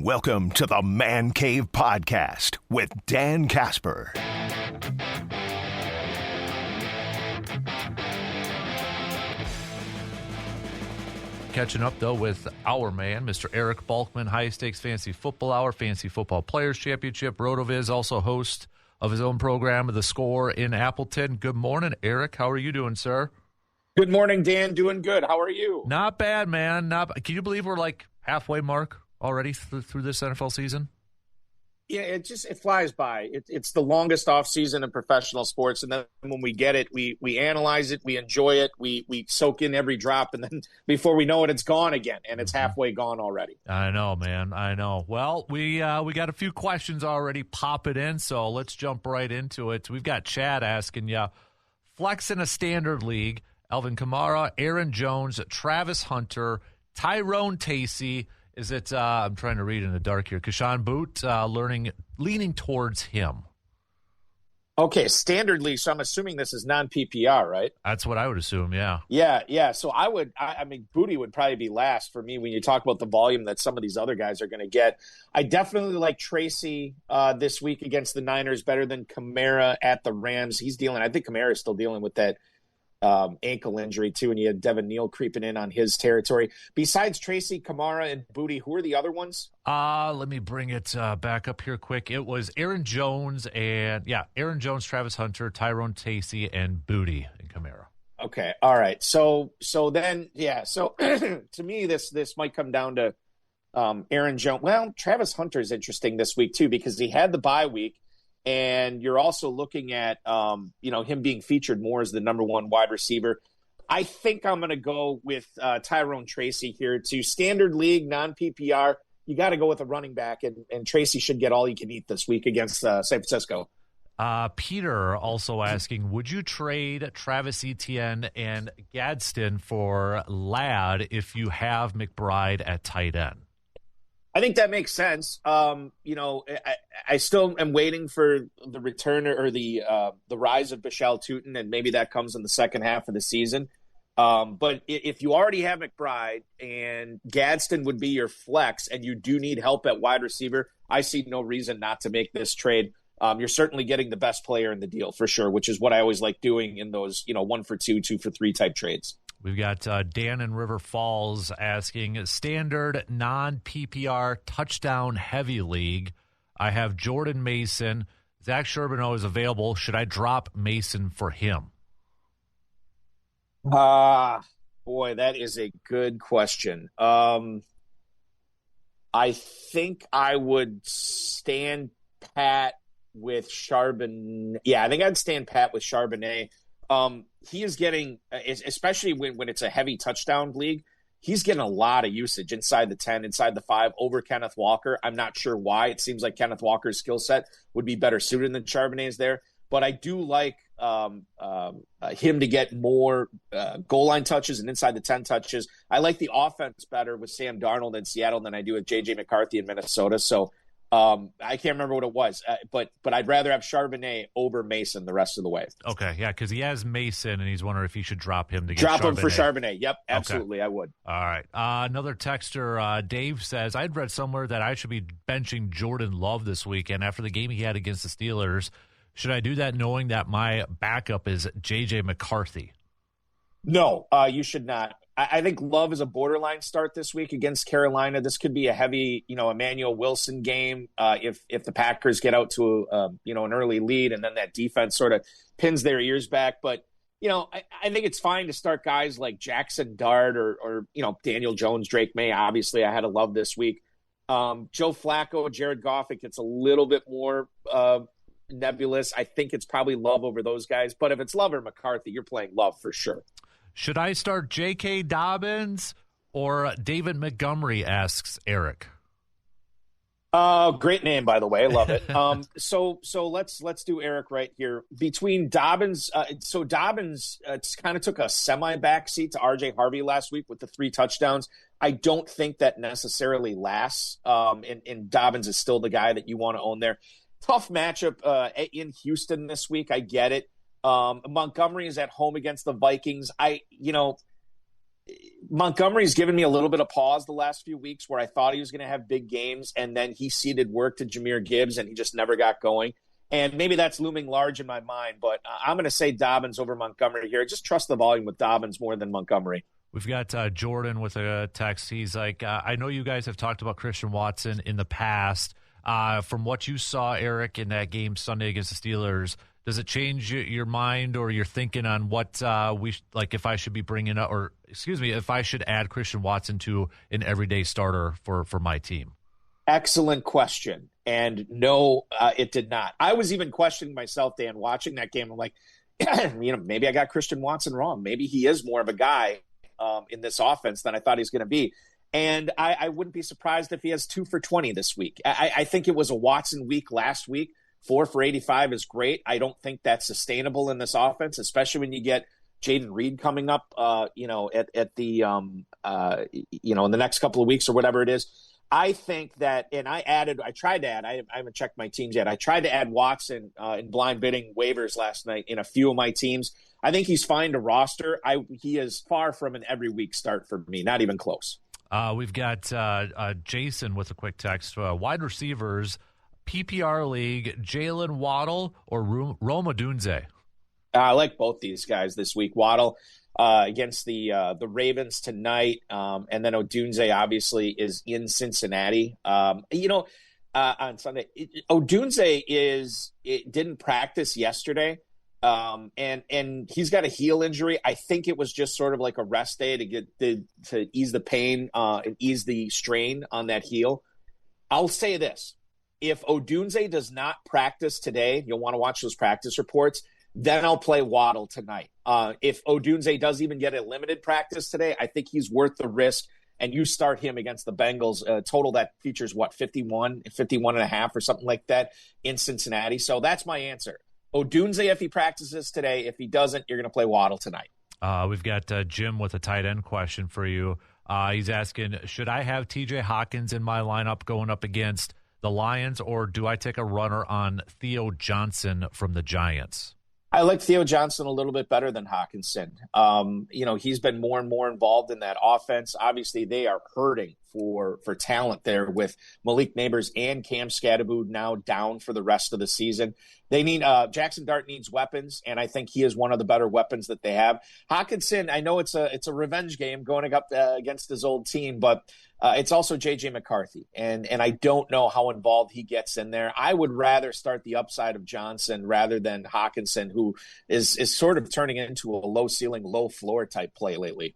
Welcome to the Man Cave Podcast with Dan Casper. Catching up, though, with our man, Mr. Eric Balkman, High Stakes Fantasy Football Hour, Fantasy Football Players Championship, RotoViz, also host of his own program, The Score in Appleton. Good morning, Eric. How are you doing, sir? Good morning, Dan. Doing good. How are you? Not bad, man. Can you believe we're like halfway mark already through this NFL season? Yeah, it flies by. It's the longest off season in professional sports, and then when we get it, we analyze it, we enjoy it, we soak in every drop, and then before we know it, it's gone again, and it's halfway gone already. I know, man. I know. Well, we got a few questions already popping in, so let's jump right into it. We've got Chad asking you, flex in a standard league, Alvin Kamara, Aaron Jones, Travis Hunter, Tyrone Tasey. Is it, I'm trying to read in the dark here, Kashan Boot, leaning towards him? Okay, standard league, so I'm assuming this is non-PPR, right? That's what I would assume, yeah. Yeah. So I mean, Booty would probably be last for me when you talk about the volume that some of these other guys are going to get. I definitely like Tracy this week against the Niners better than Kamara at the Rams. I think Kamara is still dealing with that ankle injury too, and you had Devin Neal creeping in on his territory. Besides Tracy, Kamara, and Booty, who are the other ones? Let me bring it back up here quick. It was Aaron Jones, Travis Hunter, Tyrone Tasey, and Booty and Kamara. Okay, all right. So to me, this might come down to Aaron Jones. Well, Travis Hunter is interesting this week too because he had the bye week. And you're also looking at, him being featured more as the number one wide receiver. I think I'm going to go with Tyrone Tracy here to standard league, non-PPR. You got to go with a running back, and Tracy should get all he can eat this week against San Francisco. Peter also asking, would you trade Travis Etienne and Gadsden for Ladd if you have McBride at tight end? I think that makes sense. I still am waiting for the return or the rise of Bashal Tutin, and maybe that comes in the second half of the season. But if you already have McBride and Gadsden would be your flex, and you do need help at wide receiver, I see no reason not to make this trade. You're certainly getting the best player in the deal for sure, which is what I always like doing in those 1 for 2, 2 for 3 type trades. We've got Dan in River Falls asking, standard non-PPR touchdown heavy league. I have Jordan Mason. Zach Charbonnet is available. Should I drop Mason for him? Boy, that is a good question. I think I would stand pat with Charbonnet. Yeah, I think I'd stand pat with Charbonnet. He is getting, especially when it's a heavy touchdown league, he's getting a lot of usage inside the 10, inside the 5 over Kenneth Walker. I'm not sure why. It seems like Kenneth Walker's skill set would be better suited than Charbonnet's there. But I do like him to get more goal line touches and inside the 10 touches. I like the offense better with Sam Darnold in Seattle than I do with J.J. McCarthy in Minnesota. So I can't remember what it was, but I'd rather have Charbonnet over Mason the rest of the way. Okay, yeah, because he has Mason, and he's wondering if he should drop him to get Drop him for Charbonnet. Yep, absolutely, okay. I would. All right. Another texter, Dave, says, I'd read somewhere that I should be benching Jordan Love this weekend after the game he had against the Steelers. Should I do that knowing that my backup is J.J. McCarthy? No, you should not. I think Love is a borderline start this week against Carolina. This could be a heavy, Emmanuel Wilson game if the Packers get out to an early lead and then that defense sort of pins their ears back. But I think it's fine to start guys like Jackson Dart or Daniel Jones, Drake May. Obviously, I had a Love this week. Joe Flacco, Jared Goff. It gets a little bit more nebulous. I think it's probably Love over those guys. But if it's Love or McCarthy, you're playing Love for sure. Should I start J.K. Dobbins or David Montgomery, asks Eric. Great name, by the way. I love it. So let's do Eric right here. Between Dobbins, Dobbins kind of took a semi-backseat to R.J. Harvey last week with the 3 touchdowns. I don't think that necessarily lasts, and Dobbins is still the guy that you want to own there. Tough matchup in Houston this week. I get it. Montgomery is at home against the Vikings. Montgomery's given me a little bit of pause the last few weeks where I thought he was going to have big games, and then he ceded work to Jahmyr Gibbs, and he just never got going. And maybe that's looming large in my mind, but I'm going to say Dobbins over Montgomery here. Just trust the volume with Dobbins more than Montgomery. We've got Jordan with a text. He's like, I know you guys have talked about Christian Watson in the past. From what you saw, Eric, in that game Sunday against the Steelers, does it change your mind or your thinking on what if I should be bringing up, or excuse me, if I should add Christian Watson to an everyday starter for my team? Excellent question. And no, it did not. I was even questioning myself, Dan, watching that game. I'm like, maybe I got Christian Watson wrong. Maybe he is more of a guy in this offense than I thought he's going to be. And I wouldn't be surprised if he has 2 for 20 this week. I think it was a Watson week last week. 4 for 85 is great. I don't think that's sustainable in this offense, especially when you get Jaden Reed coming up, at the, in the next couple of weeks or whatever it is. I think that, and I tried to add, I haven't checked my teams yet. I tried to add Watson in blind bidding waivers last night in a few of my teams. I think he's fine to roster. He is far from an every week start for me, not even close. We've got Jason with a quick text. Wide receivers, PPR league, Jalen Waddle or Roma Dunze? I like both these guys this week. Waddle against the Ravens tonight, and then Odunze obviously is in Cincinnati. On Sunday, Odunze didn't practice yesterday, and he's got a heel injury. I think it was just sort of like a rest day to ease the pain and ease the strain on that heel. I'll say this: if Odunze does not practice today, you'll want to watch those practice reports. Then I'll play Waddle tonight. If Odunze does even get a limited practice today, I think he's worth the risk. And you start him against the Bengals, total that features 51 and a half or something like that in Cincinnati. So that's my answer. Odunze if he practices today. If he doesn't, you're going to play Waddle tonight. We've got Jim with a tight end question for you. He's asking, should I have TJ Hawkins in my lineup going up against the Lions, or do I take a runner on Theo Johnson from the Giants? I like Theo Johnson a little bit better than Hawkinson. He's been more and more involved in that offense. Obviously, they are hurting for talent there with Malik Neighbors and Cam Scatterboot now down for the rest of the season. They need Jackson Dart needs weapons, and I think he is one of the better weapons that they have. Hawkinson, I know it's a revenge game going up against his old team, but it's also J.J. McCarthy, and I don't know how involved he gets in there. I would rather start the upside of Johnson rather than Hawkinson, who is sort of turning into a low-ceiling, low-floor type play lately.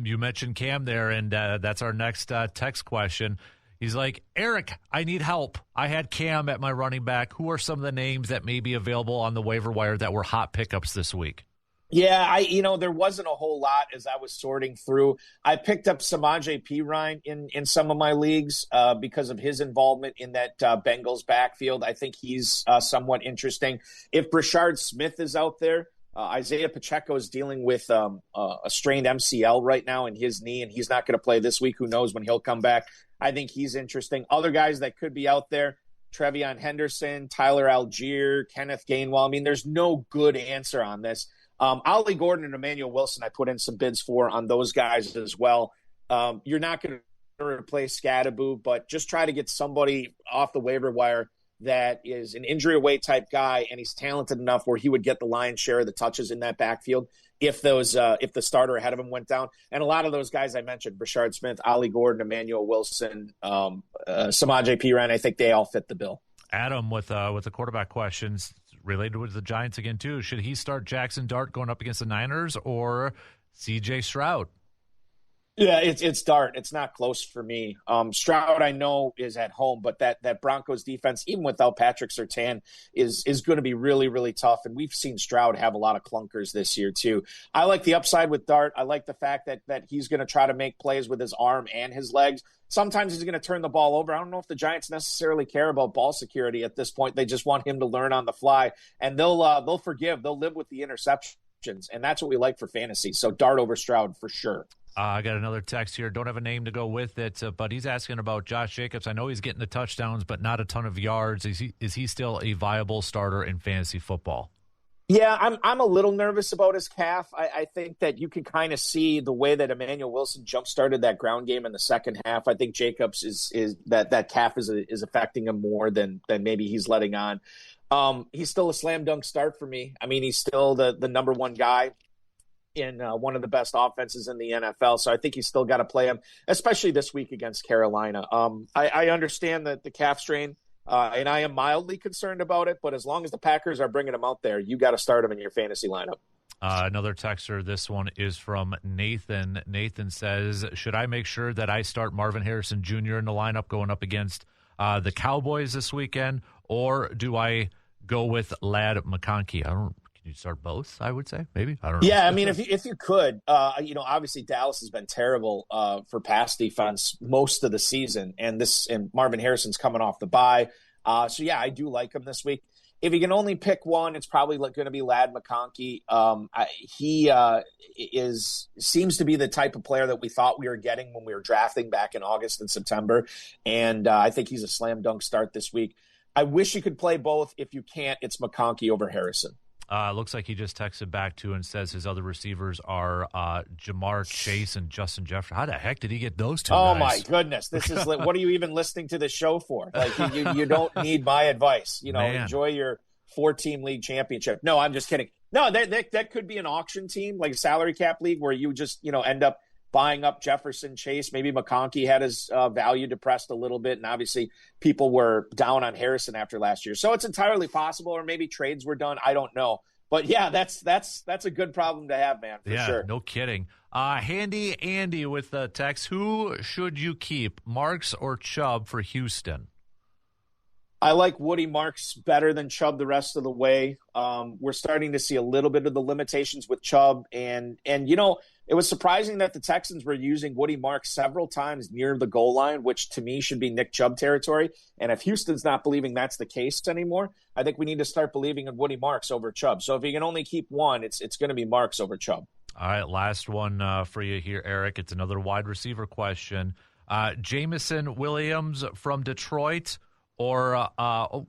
You mentioned Cam there, and that's our next text question. He's like, Eric, I need help. I had Cam at my running back. Who are some of the names that may be available on the waiver wire that were hot pickups this week? Yeah, there wasn't a whole lot as I was sorting through. I picked up Samaje Perine in some of my leagues because of his involvement in that Bengals backfield. I think he's somewhat interesting. If Brashard Smith is out there, Isaiah Pacheco is dealing with a strained MCL right now in his knee, and he's not going to play this week. Who knows when he'll come back? I think he's interesting. Other guys that could be out there, Trevion Henderson, Tyler Algier, Kenneth Gainwell. I mean, there's no good answer on this. Ollie Gordon and Emmanuel Wilson, I put in some bids for on those guys as well. You're not going to replace Scatterboot, but just try to get somebody off the waiver wire that is an injury away type guy, and he's talented enough where he would get the lion's share of the touches in that backfield if the starter ahead of him went down. And a lot of those guys I mentioned, Brashard Smith, Ollie Gordon, Emmanuel Wilson, Samaje Perine, I think they all fit the bill. Adam with the quarterback questions related with the Giants again too. Should he start Jackson Dart going up against the Niners or C.J. Stroud? Yeah, it's Dart. It's not close for me. Stroud, I know, is at home, but that Broncos defense, even without Patrick Surtain, is going to be really, really tough. And we've seen Stroud have a lot of clunkers this year, too. I like the upside with Dart. I like the fact that he's going to try to make plays with his arm and his legs. Sometimes he's going to turn the ball over. I don't know if the Giants necessarily care about ball security at this point. They just want him to learn on the fly, and they'll forgive. They'll live with the interceptions, and that's what we like for fantasy. So Dart over Stroud for sure. I got another text here. Don't have a name to go with it, but he's asking about Josh Jacobs. I know he's getting the touchdowns, but not a ton of yards. Is he still a viable starter in fantasy football? Yeah, I'm a little nervous about his calf. I think that you can kind of see the way that Emmanuel Wilson jump-started that ground game in the second half. I think Jacobs is that calf is affecting him more than maybe he's letting on. He's still a slam dunk start for me. I mean, he's still the number one guy in one of the best offenses in the NFL. So I think he's still got to play him, especially this week against Carolina. I understand that the calf strain, and I am mildly concerned about it, but as long as the Packers are bringing him out there, you got to start him in your fantasy lineup. Another texter, this one is from Nathan. Nathan says, should I make sure that I start Marvin Harrison Jr. in the lineup going up against the Cowboys this weekend, or do I go with Ladd McConkey? Can you start both, I would say? Maybe? I don't know. Yeah, I mean, if you could, obviously Dallas has been terrible for pass defense most of the season, and Marvin Harrison's coming off the bye. So, yeah, I do like him this week. If you can only pick one, it's probably going to be Ladd McConkey. He seems to be the type of player that we thought we were getting when we were drafting back in August and September, and I think he's a slam dunk start this week. I wish you could play both. If you can't, it's McConkey over Harrison. Looks like he just texted back to and says his other receivers are Jamar Chase and Justin Jefferson. How the heck did he get those two guys? My goodness. This is what are you even listening to the show for? Like you don't need my advice. Enjoy your 4-team league championship. No, I'm just kidding. No, that could be an auction team, like a salary cap league where you just, end up buying up Jefferson, Chase. Maybe McConkey had his value depressed a little bit, and obviously people were down on Harrison after last year. So it's entirely possible, or maybe trades were done. I don't know. But, yeah, that's a good problem to have, man, for sure. No kidding. Handy Andy with the text, who should you keep, Marks or Chubb for Houston? I like Woody Marks better than Chubb the rest of the way. We're starting to see a little bit of the limitations with Chubb. And it was surprising that the Texans were using Woody Marks several times near the goal line, which to me should be Nick Chubb territory. And if Houston's not believing that's the case anymore, I think we need to start believing in Woody Marks over Chubb. So if you can only keep one, it's going to be Marks over Chubb. All right, last one for you here, Eric. It's another wide receiver question. Jameson Williams from Detroit, or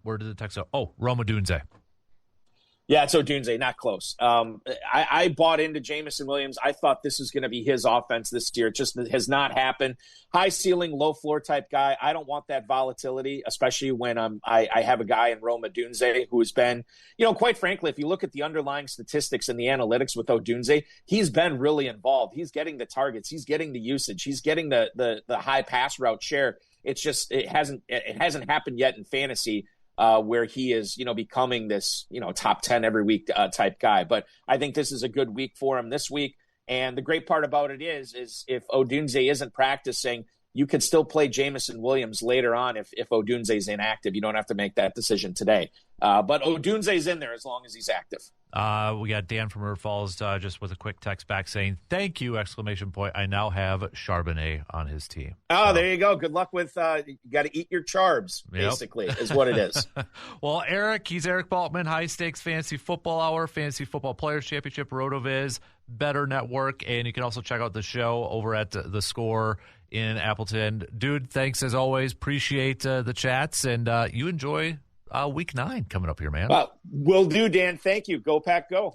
where did the text go? Oh, Rome Odunze. Yeah, it's Odunze, not close. I bought into Jameson Williams. I thought this was going to be his offense this year. It just has not happened. High ceiling, low floor type guy. I don't want that volatility, especially when I have a guy in Rome Odunze who has been, quite frankly, if you look at the underlying statistics and the analytics with Odunze, he's been really involved. He's getting the targets. He's getting the usage. He's getting the high pass route share. It's just it hasn't happened yet in fantasy. Where he is, becoming this, top 10 every week type guy. But I think this is a good week for him this week. And the great part about it is if Odunze isn't practicing, you can still play Jameson Williams later on if Odunze is inactive. You don't have to make that decision today. But Odunze is in there as long as he's active. We got Dan from River Falls just with a quick text back saying, thank you, ! I now have Charbonnet on his team. Oh, there you go. Good luck with you got to eat your charbs, basically, is what it is. Well, he's Eric Balkman, High Stakes Fantasy Football Hour, Fantasy Football Players Championship, RotoViz, Better Network, and you can also check out the show over at The Score in Appleton. Dude, thanks as always. Appreciate the chats, and you enjoy Week 9 coming up here, man. Will do, Dan. Thank you. Go Pack, go.